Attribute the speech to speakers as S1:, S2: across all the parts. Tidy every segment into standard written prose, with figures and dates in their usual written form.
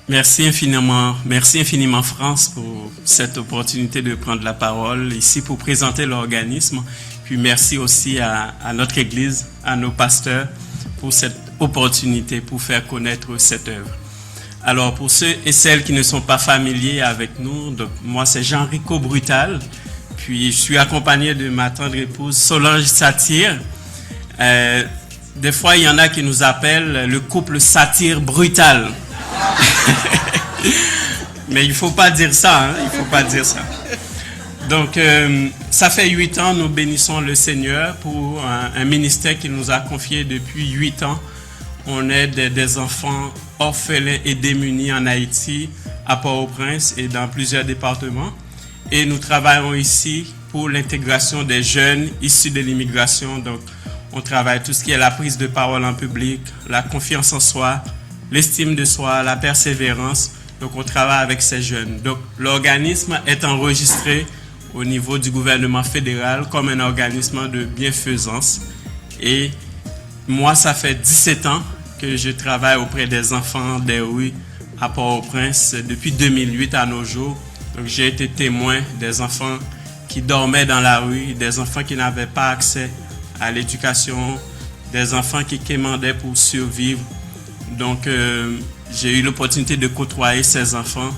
S1: Merci infiniment France pour cette opportunité de prendre la parole ici pour présenter l'organisme. Puis merci aussi à notre Église, à nos pasteurs pour cette opportunité pour faire connaître cette œuvre. Alors pour ceux et celles qui ne sont pas familiers avec nous, donc moi c'est Jean-Rico Brutal, puis je suis accompagné de ma tendre épouse Solange Satire. Des fois il y en a qui nous appellent le couple Satire Brutal. Mais il ne faut pas dire ça, hein? Il faut pas dire ça. Donc, ça fait 8 ans, nous bénissons le Seigneur pour un ministère qu'il nous a confié depuis 8 ans. On aide des enfants orphelins et démunis en Haïti, à Port-au-Prince et dans plusieurs départements. Et nous travaillons ici pour l'intégration des jeunes issus de l'immigration. Donc, on travaille tout ce qui est la prise de parole en public, la confiance en soi, l'estime de soi, la persévérance. Donc, on travaille avec ces jeunes. Donc, l'organisme est enregistré au niveau du gouvernement fédéral comme un organisme de bienfaisance. Et moi, ça fait 17 ans que je travaille auprès des enfants des rues à Port-au-Prince depuis 2008 à nos jours. Donc, j'ai été témoin des enfants qui dormaient dans la rue, des enfants qui n'avaient pas accès à l'éducation, des enfants qui quémandaient pour survivre. Donc, j'ai eu l'opportunité de côtoyer ces enfants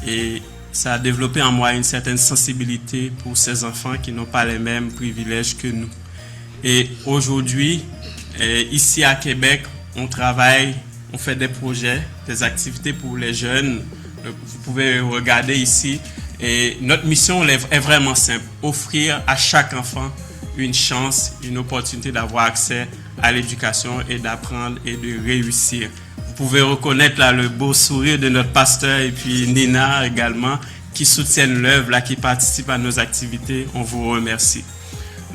S1: et ça a développé en moi une certaine sensibilité pour ces enfants qui n'ont pas les mêmes privilèges que nous. Et aujourd'hui, ici à Québec, on travaille, on fait des projets, des activités pour les jeunes. Vous pouvez regarder ici. Et notre mission est vraiment simple, offrir à chaque enfant une chance, une opportunité d'avoir accès à l'éducation et d'apprendre et de réussir. Vous pouvez reconnaître là le beau sourire de notre pasteur et puis Nina également qui soutiennent l'œuvre, là, qui participent à nos activités. On vous remercie.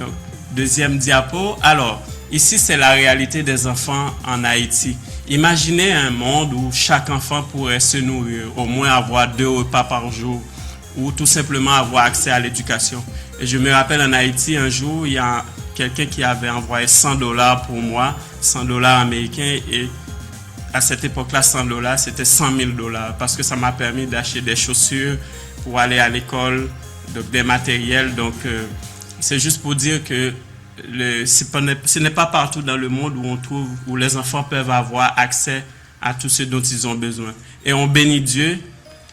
S1: Donc, deuxième diapo. Alors, ici, c'est la réalité des enfants en Haïti. Imaginez un monde où chaque enfant pourrait se nourrir, au moins avoir 2 repas par jour ou tout simplement avoir accès à l'éducation. Et je me rappelle en Haïti, un jour, il y a quelqu'un qui avait envoyé $100 pour moi, $100 américains et à cette époque-là, $100, c'était $100 000 parce que ça m'a permis d'acheter des chaussures pour aller à l'école, donc des matériels. Donc, c'est juste pour dire que ce n'est pas partout dans le monde où les enfants peuvent avoir accès à tout ce dont ils ont besoin. Et on bénit Dieu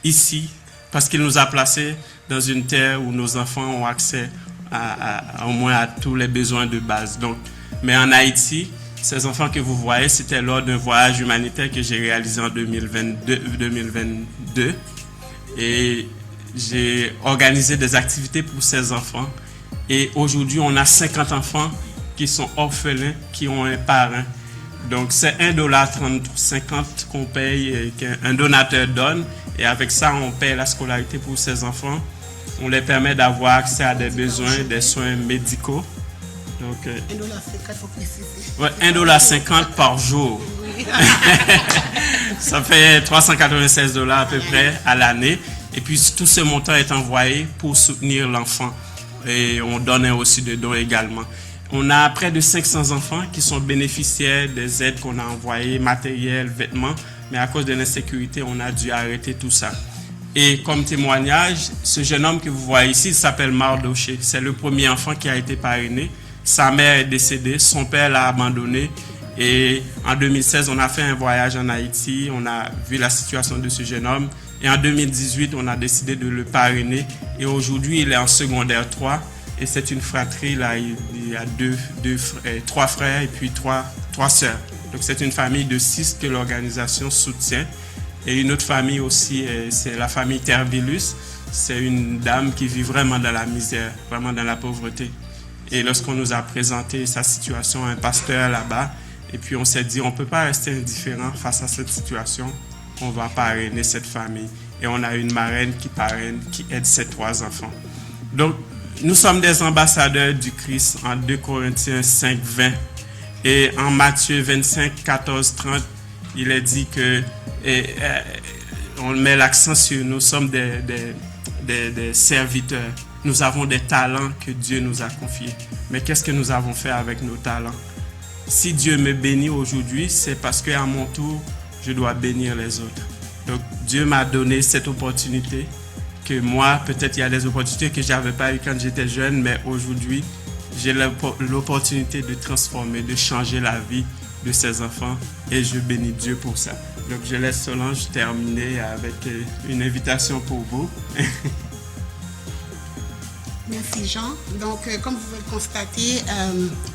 S1: ici parce qu'il nous a placés dans une terre où nos enfants ont accès au moins à tous les besoins de base. Donc, mais en Haïti, ces enfants que vous voyez, c'était lors d'un voyage humanitaire que j'ai réalisé en 2022. Et j'ai organisé des activités pour ces enfants. Et aujourd'hui, on a 50 enfants qui sont orphelins, qui ont un parrain. Donc, c'est $1,50 qu'on paye et qu'un donateur donne. Et avec ça, on paye la scolarité pour ces enfants. On les permet d'avoir accès à des besoins, des soins médicaux. Donc,
S2: $1,50, faut préciser.
S1: Ouais, $1,50 par jour.
S2: Oui.
S1: Ça fait $396 à peu près à l'année. Et puis, tout ce montant est envoyé pour soutenir l'enfant. Et on donne aussi des dons également. On a près de 500 enfants qui sont bénéficiaires des aides qu'on a envoyées, matériel, vêtements. Mais à cause de l'insécurité, on a dû arrêter tout ça. Et comme témoignage, ce jeune homme que vous voyez ici, il s'appelle Mardoché. C'est le premier enfant qui a été parrainé. Sa mère est décédée, son père l'a abandonné. Et en 2016, on a fait un voyage en Haïti. On a vu la situation de ce jeune homme. Et en 2018, on a décidé de le parrainer. Et aujourd'hui, il est en secondaire 3. Et c'est une fratrie. Là, il y a 3 frères et puis 3 sœurs. Donc, c'est une famille de 6 que l'organisation soutient. Et une autre famille aussi, c'est la famille Terbilus. C'est une dame qui vit vraiment dans la misère, vraiment dans la pauvreté. Et lorsqu'on nous a présenté sa situation, un pasteur là-bas, et puis on s'est dit, on ne peut pas rester indifférent face à cette situation, on va parrainer cette famille. Et on a une marraine qui parraine, qui aide ces 3 enfants. Donc, nous sommes des ambassadeurs du Christ en 2 Corinthiens 5, 20. Et en Matthieu 25, 14, 30, il est dit que, on met l'accent sur nous sommes des serviteurs. Nous avons des talents que Dieu nous a confiés. Mais qu'est-ce que nous avons fait avec nos talents? Si Dieu me bénit aujourd'hui, c'est parce qu'à mon tour, je dois bénir les autres. Donc, Dieu m'a donné cette opportunité que moi, peut-être il y a des opportunités que je n'avais pas eues quand j'étais jeune, mais aujourd'hui, j'ai l'opportunité de transformer, de changer la vie de ces enfants et je bénis Dieu pour ça. Donc, je laisse Solange terminer avec une invitation pour vous.
S2: Merci Jean. Donc, comme vous pouvez le constater,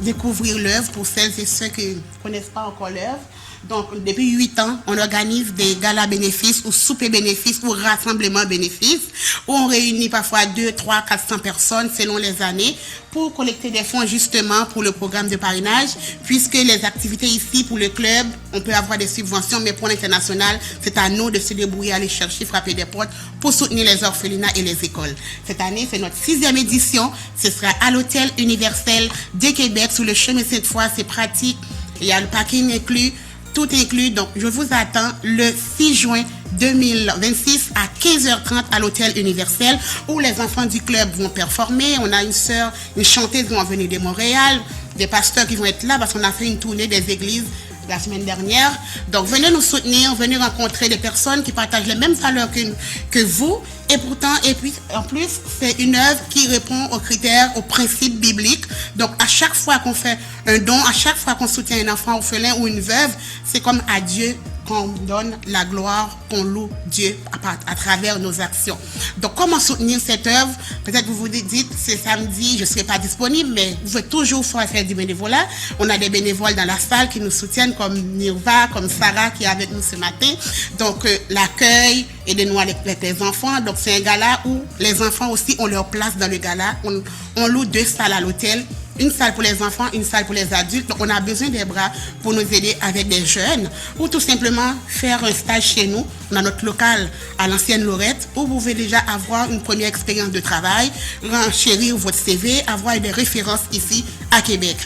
S2: découvrir l'œuvre pour celles et ceux qui ne connaissent pas encore l'œuvre. Donc, depuis 8 ans, on organise des galas bénéfices ou soupers bénéfices ou rassemblements bénéfices où on réunit parfois 2, 3, 400 personnes selon les années pour collecter des fonds justement pour le programme de parrainage puisque les activités ici pour le club, on peut avoir des subventions mais pour l'international, c'est à nous de se débrouiller, aller chercher, frapper des portes pour soutenir les orphelinats et les écoles. Cette année, c'est notre 6e édition. Ce sera à l'Hôtel Universel de Québec sous le chemin Sainte-Foy. C'est pratique. Il y a le parking inclus. Tout inclus, donc je vous attends le 6 juin 2026 à 15h30 à l'Hôtel Universel où les enfants du club vont performer. On a une chanteuse qui va venir de Montréal, des pasteurs qui vont être là parce qu'on a fait une tournée des églises la semaine dernière. Donc venez nous soutenir, venez rencontrer des personnes qui partagent les mêmes valeurs que vous. Et pourtant, et puis en plus, c'est une œuvre qui répond aux critères, aux principes bibliques. Donc à chaque fois qu'on fait un don, à chaque fois qu'on soutient un enfant orphelin ou une veuve, c'est comme à Dieu qu'on donne la gloire, qu'on loue Dieu à travers nos actions. Donc comment soutenir cette œuvre? Peut-être vous vous dites, c'est samedi, je ne serai pas disponible, mais vous pouvez toujours faire du bénévolat. On a des bénévoles dans la salle qui nous soutiennent comme Nirva, comme Sarah qui est avec nous ce matin. Donc l'accueil, aidez-nous avec les enfants. Donc c'est un gala où les enfants aussi ont leur place dans le gala. On loue 2 salles à l'hôtel. Une salle pour les enfants, une salle pour les adultes. Donc, on a besoin des bras pour nous aider avec des jeunes ou tout simplement faire un stage chez nous. On a notre local à l'ancienne Lorette où vous pouvez déjà avoir une première expérience de travail, renchérir votre CV, avoir des références ici à Québec.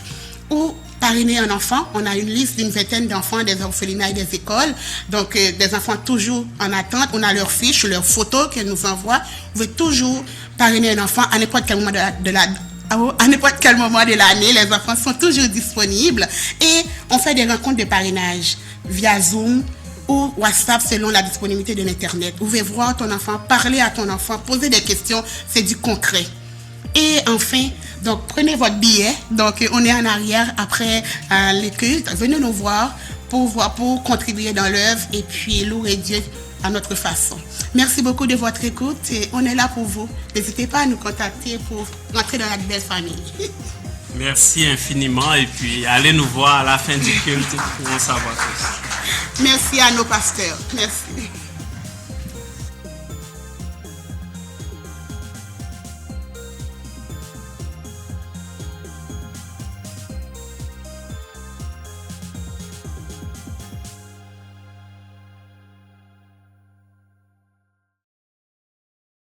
S2: Ou parrainer un enfant. On a une liste d'une 20aine d'enfants des orphelinats et des écoles. Donc, des enfants toujours en attente. On a leurs fiches, leurs photos qu'elles nous envoient. Vous pouvez toujours parrainer un enfant à n'importe quel moment à n'importe quel moment de l'année, les enfants sont toujours disponibles et on fait des rencontres de parrainage via Zoom ou WhatsApp selon la disponibilité de l'Internet. Vous pouvez voir ton enfant, parler à ton enfant, poser des questions, c'est du concret. Et enfin, donc prenez votre billet, donc on est en arrière après les cultes, venez nous voir pour contribuer dans l'œuvre et puis louer Dieu à notre façon. Merci beaucoup de votre écoute et on est là pour vous. N'hésitez pas à nous contacter pour rentrer dans la belle famille.
S1: Merci infiniment et puis allez nous voir à la fin du culte pour en savoir plus.
S2: Merci à nos pasteurs. Merci.